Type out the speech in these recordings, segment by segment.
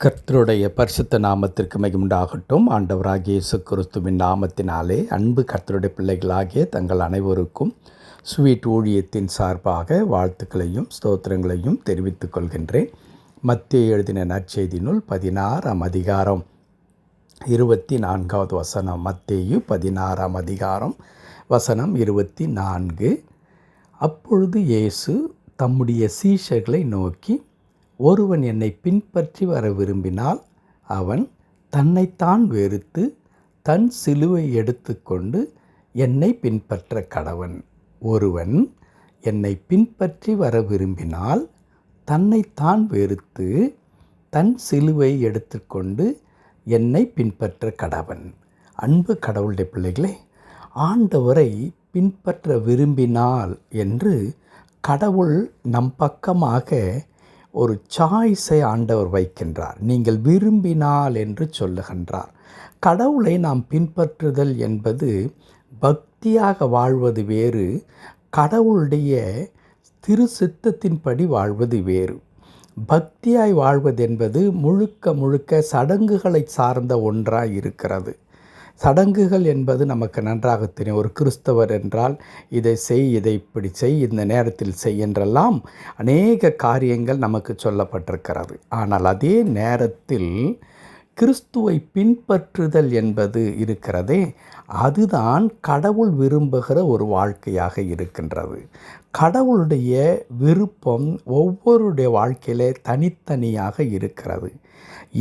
கர்த்தருடைய பரிசுத்த நாமத்திற்கு மகிமுண்டாகட்டும். ஆண்டவராகிய இயேசு கிறிஸ்துவின் நாமத்தினாலே அன்பு கர்த்தருடைய பிள்ளைகளாகிய தங்கள் அனைவருக்கும் ஸ்வீட் ஊழியத்தின் சார்பாக வாழ்த்துக்களையும் ஸ்தோத்திரங்களையும் தெரிவித்துக் கொள்கின்றேன். மத்தேயு எழுதின நற்செய்தி நூல் 16ஆம் அதிகாரம் 24வது வசனம். மத்தேயு 16ஆம் அதிகாரம் வசனம் 24. அப்பொழுது இயேசு தம்முடைய சீஷர்களை நோக்கி, ஒருவன் என்னை பின்பற்றி வர விரும்பினால் அவன் தன்னைத்தான் வெறுத்து தன் சிலுவை எடுத்துக்கொண்டு என்னை பின்பற்ற கடவன். ஒருவன் என்னை பின்பற்றி வர விரும்பினால் தன்னைத்தான் வெறுத்து தன் சிலுவை எடுத்துக்கொண்டு என்னை பின்பற்ற கடவன். அன்பு கடவுளுடைய பிள்ளைகளே, ஆண்டவரை பின்பற்ற விரும்பினால் என்று கடவுள் நம் பக்கமாக ஒரு சாய்ஸை ஆண்டவர் வைக்கின்றார். நீங்கள் விரும்பினால் என்று சொல்லுகின்றார். கடவுளை நாம் பின்பற்றுதல் என்பது பக்தியாக வாழ்வது வேறு, கடவுளுடைய திரு சித்தத்தின்படி வாழ்வது வேறு. பக்தியாய் வாழ்வது என்பது முழுக்க முழுக்க சடங்குகளை சார்ந்த ஒன்றாய் இருக்கிறது. சடங்குகள் என்பது நமக்கு நன்றாக தெரியும். ஒரு கிறிஸ்தவர் என்றால் இதை செய், இதை இப்படி செய், இந்த நேரத்தில் செய் என்றெல்லாம் அநேக காரியங்கள் நமக்கு சொல்லப்பட்டிருக்கிறது. ஆனால் அதே நேரத்தில் கிறிஸ்துவை பின்பற்றுதல் என்பது இருக்கிறதே, அதுதான் கடவுள் விரும்புகிற ஒரு வாழ்க்கையாக இருக்கின்றது. கடவுளுடைய விருப்பம் ஒவ்வொருடைய வாழ்க்கையிலே தனித்தனியாக இருக்கிறது.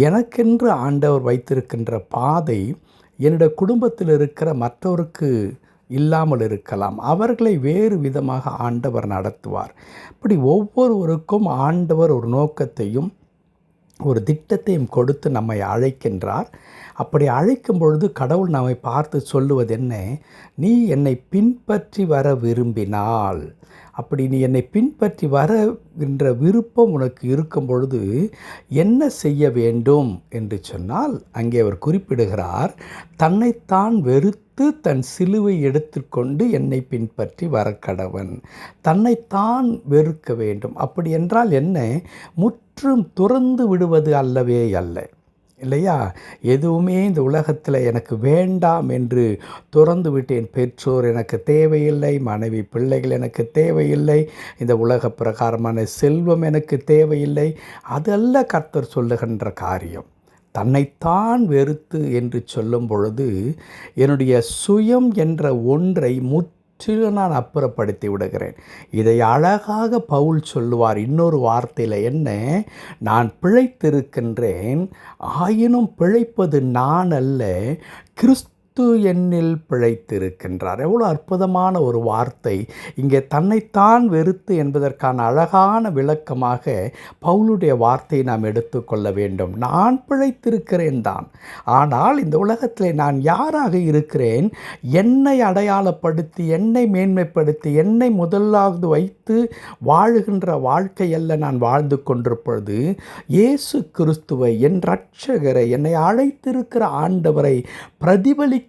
எனக்கென்று ஆண்டவர் வைத்திருக்கின்ற பாதை என்னுடைய குடும்பத்தில் இருக்கிற மற்றவருக்கு இல்லாமல் இருக்கலாம். அவர்களை வேறு விதமாக ஆண்டவர் நடத்துவார். இப்படி ஒவ்வொருவருக்கும் ஆண்டவர் ஒரு நோக்கத்தையும் ஒரு திட்டத்தையும் கொடுத்து நம்மை அழைக்கின்றார். அப்படி அழைக்கும் பொழுது கடவுள் நம்மை பார்த்து சொல்லுவது என்ன? நீ என்னை பின்பற்றி வர விரும்பினால், அப்படி நீ என்னை பின்பற்றி வருகின்ற விருப்பம் உனக்கு இருக்கும் பொழுது என்ன செய்ய வேண்டும் என்று சொன்னால், அங்கே அவர் குறிப்பிடுகிறார், தன்னைத்தான் வெறுத்து தன் சிலுவை எடுத்துக்கொண்டு என்னை பின்பற்றி வர கடவன். தன்னைத்தான் வெறுக்க வேண்டும். அப்படி என்றால் என்ன? முற்றும் துறந்து விடுவது அல்லவே அல்ல, இல்லையா? எதுவுமே இந்த உலகத்தில் எனக்கு வேண்டாம் என்று துறந்து விட்டேன். பெற்றோர் எனக்கு தேவையில்லை, மனைவி பிள்ளைகள் எனக்கு தேவையில்லை, இந்த உலக பிரகாரமான செல்வம் எனக்கு தேவையில்லை. அதல்ல கர்த்தர் சொல்லுகின்ற காரியம். தன்னைத்தான் வெறுத்து என்று சொல்லும் பொழுது என்னுடைய சுயம் என்ற ஒன்றை நான் அப்புறப்படுத்தி விடுகிறேன். இதை அழகாக பவுல் சொல்லுவார் இன்னொரு வார்த்தையில். என்ன? நான் பிழைத்திருக்கின்றேன், ஆயினும் பிழைப்பது நான் அல்ல, கிறிஸ்து என்னில் பிழைத்திருக்கின்றார். எவ்வளோ அற்புதமான ஒரு வார்த்தை! இங்கே தன்னைத்தான் வெறுத்து என்பதற்கான அழகான விளக்கமாக பவுலுடைய வார்த்தையை நாம் எடுத்துக்கொள்ள வேண்டும். நான் பிழைத்திருக்கிறேன் தான், ஆனால் இந்த உலகத்தில் நான் யாராக இருக்கிறேன்? என்னை அடையாளப்படுத்தி, என்னை மேன்மைப்படுத்தி, என்னை முதலாவது வைத்து வாழுகின்ற வாழ்க்கை அல்ல நான் வாழ்ந்து கொண்டிருப்பது. இயேசு கிறிஸ்துவை, என் இரட்சகரை, என்னை அழைத்திருக்கிற ஆண்டவரை பிரதிபலிக்கின்ற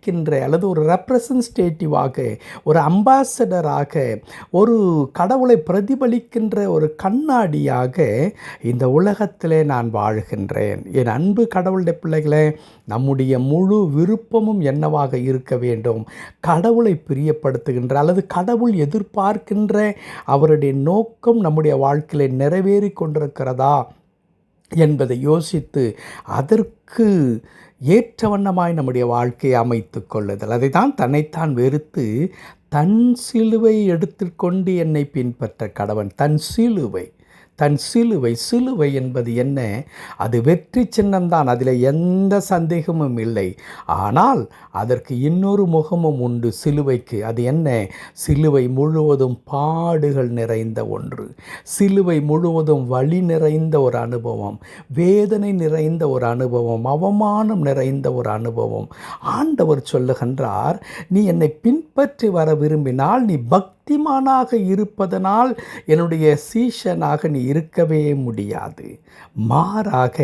அல்லது ஒரு ரெப்ரசன்டேட்டிவாக, ஒரு அம்பாசடராக, ஒரு கடவுளை பிரதிபலிக்கின்ற ஒரு கண்ணாடியாக இந்த உலகத்திலே நான் வாழ்கின்றேன். என் அன்பு கடவுளுடைய பிள்ளைகளே, நம்முடைய முழு விருப்பமும் என்னவாக இருக்க வேண்டும்? கடவுளை பிரியப்படுத்துகின்ற அல்லது கடவுள் எதிர்பார்க்கின்ற அவருடைய நோக்கம் நம்முடைய வாழ்க்கையில் நிறைவேறி கொண்டிருக்கிறதா என்பதை யோசித்து அதற்கு ஏற்ற வண்ணமாய் நம்முடைய வாழ்க்கையை அமைத்து கொள்ளுதல். அதை தான் தன்னைத்தான் வெறுத்து தன் சிலுவை எடுத்துக்கொண்டு என்னை பின்பற்ற கடவன். தன் சிலுவை, தன் சிலுவை. சிலுவை என்பது என்ன? அது வெற்றி சின்னம்தான், அதில் எந்த சந்தேகமும் இல்லை. ஆனால் அதற்கு இன்னொரு முகமும் உண்டு சிலுவைக்கு. அது என்ன? சிலுவை முழுவதும் பாடுகள் நிறைந்த ஒன்று, சிலுவை முழுவதும் வலி நிறைந்த ஒரு அனுபவம், வேதனை நிறைந்த ஒரு அனுபவம், அவமானம் நிறைந்த ஒரு அனுபவம். ஆண்டவர் சொல்லுகின்றார், நீ என்னை பின்பற்றி வர விரும்பினால் நீ பக்தி பக்திமானாக இருப்பதனால் என்னுடைய சீஷனாக நீ இருக்கவே முடியாது. மாறாக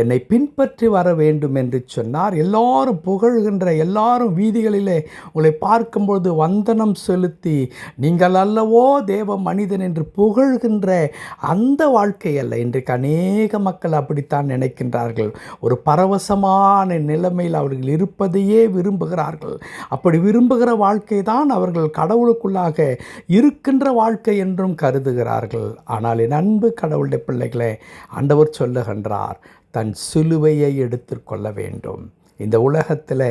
என்னை பின்பற்றி வர வேண்டும் என்று சொன்னார். எல்லாரும் புகழ்கின்ற, எல்லாரும் வீதிகளிலே உங்களை பார்க்கும்பொழுது வந்தனம் செலுத்தி நீங்கள் அல்லவோ தேவ மனிதன் என்று புகழ்கின்ற அந்த வாழ்க்கை அல்ல. இன்றைக்கு அநேக மக்கள் அப்படித்தான் நினைக்கின்றார்கள். ஒரு பரவசமான நிலைமையில் அவர்கள் இருப்பதையே விரும்புகிறார்கள். அப்படி விரும்புகிற வாழ்க்கை தான் அவர்கள் கடவுளுக்குள்ளாக இருக்கின்ற வாழ்க்கை என்றும் கருதுகிறார்கள். ஆனால் என் அன்பு கடவுளுடைய பிள்ளைகளே, ஆண்டவர் சொல்லுகின்றார், தன் சிலுவையை எடுத்துக்கொள்ள வேண்டும். இந்த உலகத்தில்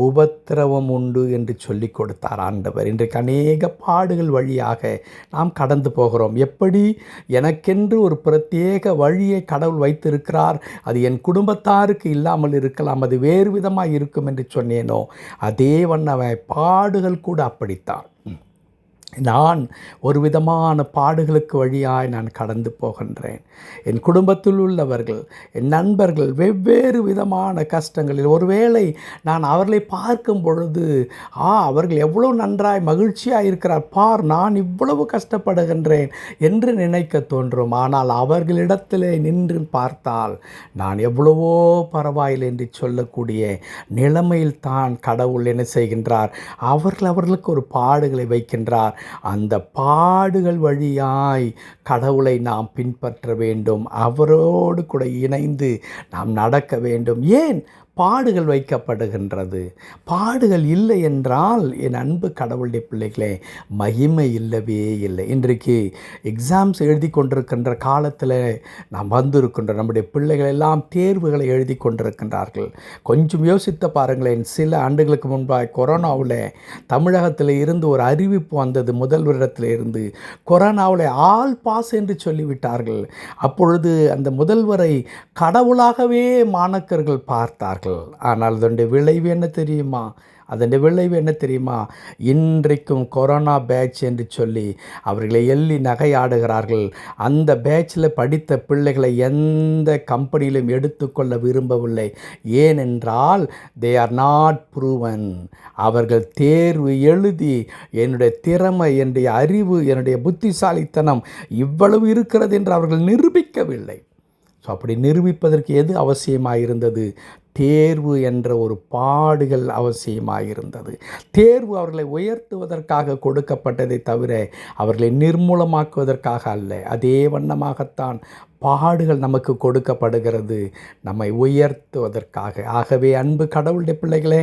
உபத்திரவம் உண்டு என்று சொல்லி கொடுத்தார் ஆண்டவர். இன்றைக்கு அநேக பாடுகள் வழியாக நாம் கடந்து போகிறோம். எப்படி எனக்கென்று ஒரு பிரத்யேக வழியை கடவுள் வைத்திருக்கிறார், அது என் குடும்பத்தாருக்கு இல்லாமல் இருக்கலாம், அது வேறு விதமாக இருக்கும் என்று சொன்னேனோ, அதே வண்ண பாடுகள் கூட அப்படித்தான். நான் ஒரு விதமான பாடுகளுக்கு வழியாய் நான் கடந்து போகின்றேன். என் குடும்பத்தில் உள்ளவர்கள், என் நண்பர்கள் வெவ்வேறு விதமான கஷ்டங்களில், ஒருவேளை நான் அவர்களை பார்க்கும் பொழுது அவர்கள் எவ்வளோ நன்றாய் மகிழ்ச்சியாக இருக்கிறார், பார் நான் இவ்வளவு கஷ்டப்படுகின்றேன் என்று நினைக்க தோன்றும். ஆனால் அவர்களிடத்திலே நின்று பார்த்தால் நான் எவ்வளவோ பரவாயில்லை என்று சொல்லக்கூடிய நிலைமையில் தான் கடவுள் என்ன செய்கின்றார், அவர்களுக்கு ஒரு பாடுகளை வைக்கின்றார். அந்த பாடுகள் வழியாய் கடவுளை நாம் பின்பற்ற வேண்டும். அவரோடு கூட இணைந்து நாம் நடக்க வேண்டும். ஏன் பாடுகள் வைக்கப்படுகின்றது? பாடுகள் இல்லை என்றால் என் அன்பு கடவுளுடைய பிள்ளைகளே, மகிமை இல்லவே இல்லை. இன்றைக்கு எக்ஸாம்ஸ் எழுதி கொண்டிருக்கின்ற காலத்தில் நாம் வந்திருக்கின்ற நம்முடைய பிள்ளைகள் எல்லாம் தேர்வுகளை எழுதி கொண்டிருக்கின்றார்கள். கொஞ்சம் யோசித்து பாருங்களேன். சில ஆண்டுகளுக்கு முன்பாக கொரோனாவில் தமிழகத்தில் இருந்து ஒரு அறிவிப்பு வந்தது. முதல்வரிடத்தில் இருந்து கொரோனாவில் ஆல் பாஸ் என்று சொல்லிவிட்டார்கள். அப்பொழுது அந்த முதல்வரை கடவுளாகவே மாணக்கர்கள் பார்த்தார்கள். ஆனால் அதனுடைய விளைவு என்ன தெரியுமா? இன்றைக்கும் கொரோனா பேட்ச் என்று சொல்லி அவர்களை எள்ளி நகையாடுகிறார்கள். அந்த பேட்சில் படித்த பிள்ளைகளை எந்த கம்பெனியிலும் எடுத்துக்கொள்ள விரும்பவில்லை. ஏனென்றால் தே ஆர் நாட் ப்ரூவன். அவர்கள் தேர்வு எழுதி என்னுடைய திறமை, என்னுடைய அறிவு, என்னுடைய புத்திசாலித்தனம் இவ்வளவு இருக்கிறது என்று அவர்கள் நிரூபிக்கவில்லை. ஸோ அப்படி நிரூபிப்பதற்கு எது அவசியமாக இருந்தது? தேர்வு என்ற ஒரு பாடுகள் அவசியமாக இருந்தது. தேர்வு அவர்களை உயர்த்துவதற்காக கொடுக்கப்பட்டதை தவிர அவர்களை நிர்மூலமாக்குவதற்காக அல்ல. அதே வண்ணமாகத்தான் பாடுகள் நமக்கு கொடுக்கப்படுகிறது, நம்மை உயர்த்துவதற்காக. ஆகவே அன்பு கடவுளுடைய பிள்ளைகளே,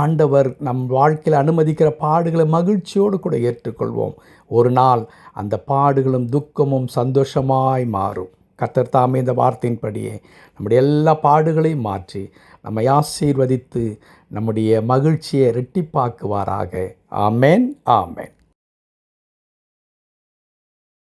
ஆண்டவர் நம் வாழ்க்கையில் அனுமதிக்கிற பாடுகளை மகிழ்ச்சியோடு கூட ஏற்றுக்கொள்வோம். ஒரு நாள் அந்த பாடுகளும் துக்கமும் சந்தோஷமாய் மாறும். கர்த்தர் தாமே இந்த வார்த்தையின்படியே நம்முடைய எல்லா பாடுகளையும் மாற்றி நம்மை ஆசீர்வதித்து நம்முடைய மகிழ்ச்சியை இரட்டிப்பாக்குவாராக. ஆமென், ஆமென்.